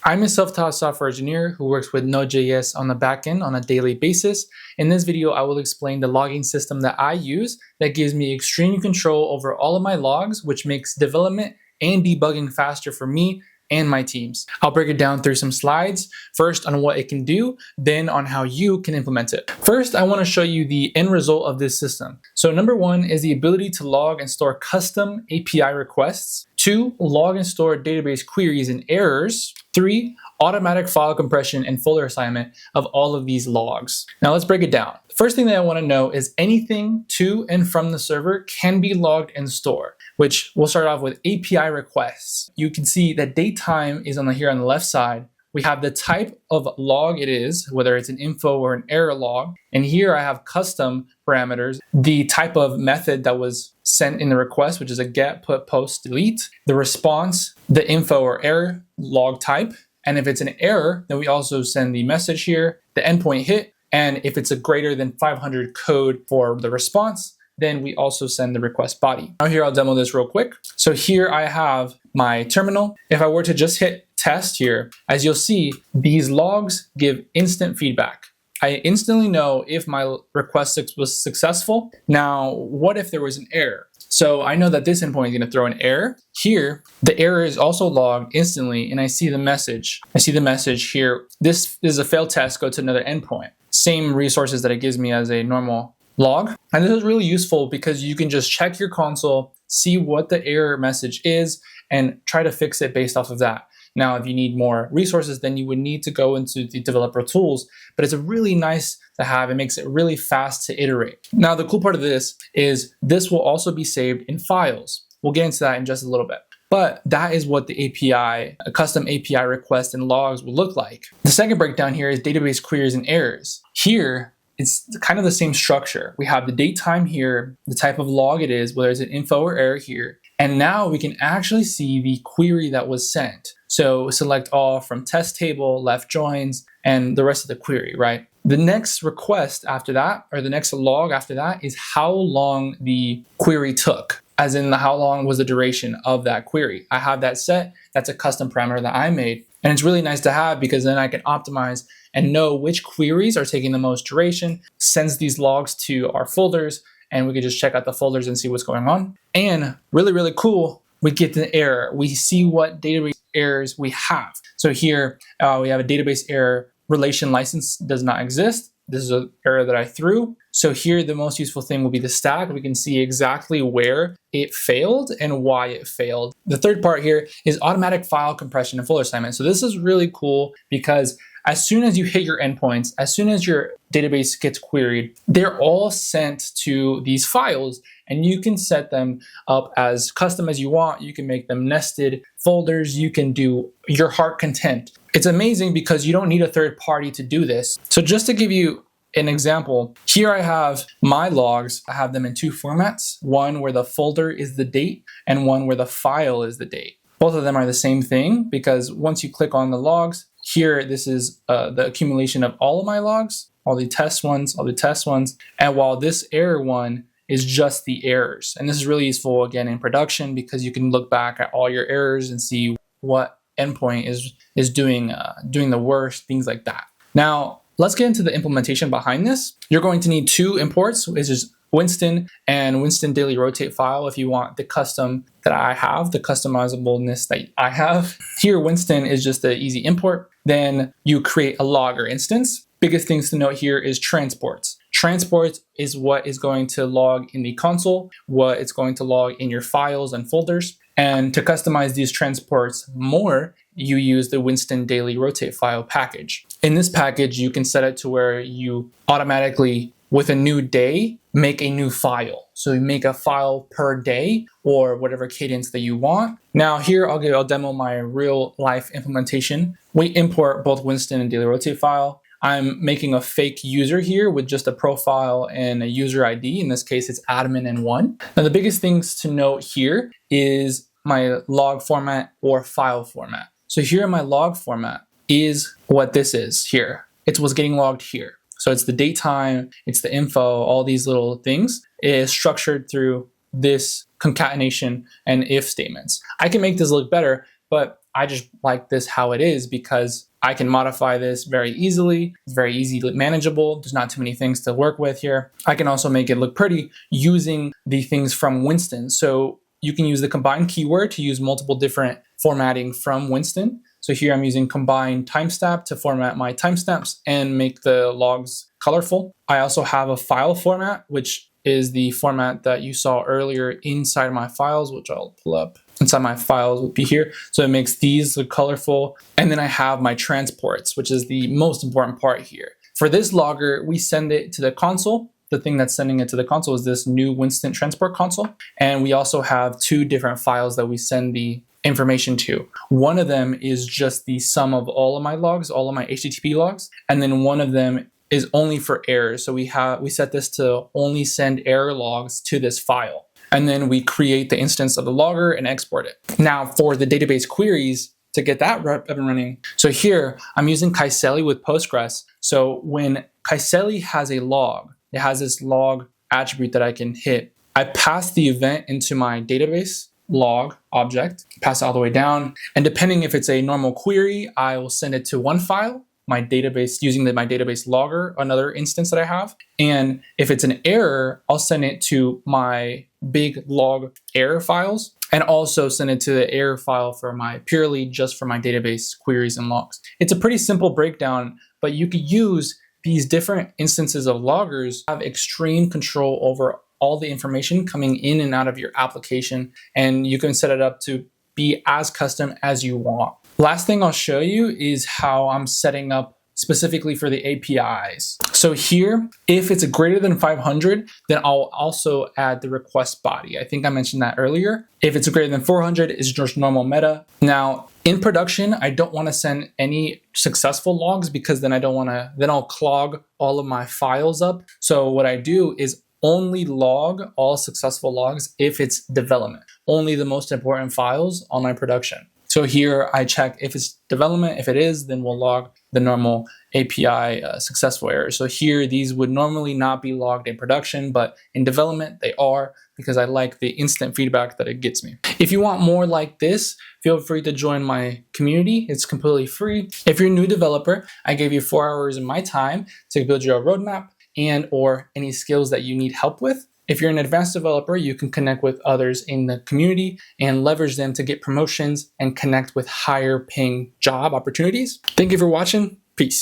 I'm a self-taught software engineer who works with NodeJs on the backend on a daily basis. In this video, I will explain the logging system that I use that gives me extreme control over all of my logs, which makes development and debugging faster for me and my teams. I'll break it down through some slides, first on what it can do, then on how you can implement it. First, I want to show you the end result of this system. So number one is the ability to log and store custom API requests. 2, log and store database queries and errors. 3, automatic file compression and folder assignment of all of these logs. Now let's break it down. The first thing that I want to know is anything to and from the server can be logged and stored, which we'll start off with API requests. You can see that datetime is here on the left side. We have the type of log it is, whether it's an info or an error log. And here I have custom parameters, the type of method that was sent in the request, which is a get, put, post, delete, the response, the info or error log type. And if it's an error, then we also send the message here, the endpoint hit. And if it's a greater than 500 code for the response, then we also send the request body. Now here, I'll demo this real quick. So here I have my terminal. If I were to just hit test here, as you'll see, these logs give instant feedback. I instantly know if my request was successful. Now, what if there was an error? So I know that this endpoint is going to throw an error. Here, the error is also logged instantly, and I see the message. I see the message here. This is a failed test, go to another endpoint. Same resources that it gives me as a normal log. And this is really useful because you can just check your console, see what the error message is, and try to fix it based off of that. Now, if you need more resources, then you would need to go into the developer tools, but it's a really nice to have. It makes it really fast to iterate. Now, the cool part of this is this will also be saved in files. We'll get into that in just a little bit. But that is what the API, a custom API request and logs will look like. The second breakdown here is database queries and errors. Here, it's kind of the same structure. We have the date time here, the type of log it is, whether it's an info or error here. And now we can actually see the query that was sent. So select all from test table, left joins, and the rest of the query, right? The next request after that, or the next log after that, is how long the query took, as in how long was the duration of that query. I have that set. That's a custom parameter that I made. And it's really nice to have because then I can optimize and know which queries are taking the most duration, sends these logs to our folders, and we can just check out the folders and see what's going on. And really, really cool, we get the error. We see what database errors we have. So here we have a database error, relation license does not exist. This is an error that I threw. So here the most useful thing will be the stack. We can see exactly where it failed and why it failed. The third part here is automatic file compression and folder assignment. So this is really cool because as soon as you hit your endpoints, as soon as your database gets queried, they're all sent to these files and you can set them up as custom as you want. You can make them nested folders. You can do your heart content. It's amazing because you don't need a third party to do this. So just to give you an example, here I have my logs. I have them in 2 formats, one where the folder is the date and one where the file is the date. Both of them are the same thing because once you click on the logs, here, this is the accumulation of all of my logs, all the test ones, and while this error one is just the errors. And this is really useful, again, in production because you can look back at all your errors and see what endpoint is doing the worst, things like that. Now, let's get into the implementation behind this. You're going to need 2 imports, which is Winston and Winston daily rotate file if you want the custom that I have, the customizableness that I have. Here, Winston is just the easy import. Then you create a logger instance. Biggest things to note here is transports. Transports is what is going to log in the console, what it's going to log in your files and folders. And to customize these transports more, you use the Winston daily rotate file package. In this package, you can set it to where you automatically, with a new day, make a new file. So you make a file per day or whatever cadence that you want. Now here, I'll demo my real life implementation. We import both Winston and daily rotate file. I'm making a fake user here with just a profile and a user ID. In this case, it's admin and 1. Now the biggest things to note here is my log format or file format. So here in my log format is what this is here. It's what's getting logged here. So it's the date time, it's the info, all these little things is structured through this concatenation and if statements. I can make this look better, but I just like this how it is because I can modify this very easily. It's very easily manageable. There's not too many things to work with here. I can also make it look pretty using the things from Winston. So you can use the combine keyword to use multiple different formatting from Winston. So here I'm using combine timestamp to format my timestamps and make the logs colorful. I also have a file format, which is the format that you saw earlier inside my files, which I'll pull up. Inside my files would be here. So it makes these look colorful. And then I have my transports, which is the most important part here. For this logger, we send it to the console. The thing that's sending it to the console is this new Winston transport console. And we also have two different files that we send the information to. One of them is just the sum of all of my logs, all of my HTTP logs. And then one of them is only for errors. So we set this to only send error logs to this file. And then we create the instance of the logger and export it. Now for the database queries, to get that up and running. So here I'm using Kaiseli with Postgres. So when Kaiseli has a log, it has this log attribute that I can hit. I pass the event into my database log object, pass it all the way down. And depending if it's a normal query, I will send it to one file, my database, using my database logger, another instance that I have. And if it's an error, I'll send it to my big log error files and also send it to the error file for my purely just for my database queries and logs. It's a pretty simple breakdown, but you could use these different instances of loggers, have extreme control over all the information coming in and out of your application, and you can set it up to be as custom as you want. Last thing I'll show you is how I'm setting up specifically for the APIs. So here, if it's a greater than 500, then I'll also add the request body. I think I mentioned that earlier. If it's a greater than 400, it's just normal meta. Now, in production, I don't want to send any successful logs because then I'll clog all of my files up. So what I do is only log all successful logs if it's development, only the most important files on my production. So here I check if it's development. If it is, then we'll log the normal API successful errors. So here, these would normally not be logged in production, but in development, they are because I like the instant feedback that it gets me. If you want more like this, feel free to join my community. It's completely free. If you're a new developer, I gave you 4 hours of my time to build your roadmap and or any skills that you need help with. If you're an advanced developer, you can connect with others in the community and leverage them to get promotions and connect with higher paying job opportunities. Thank you for watching.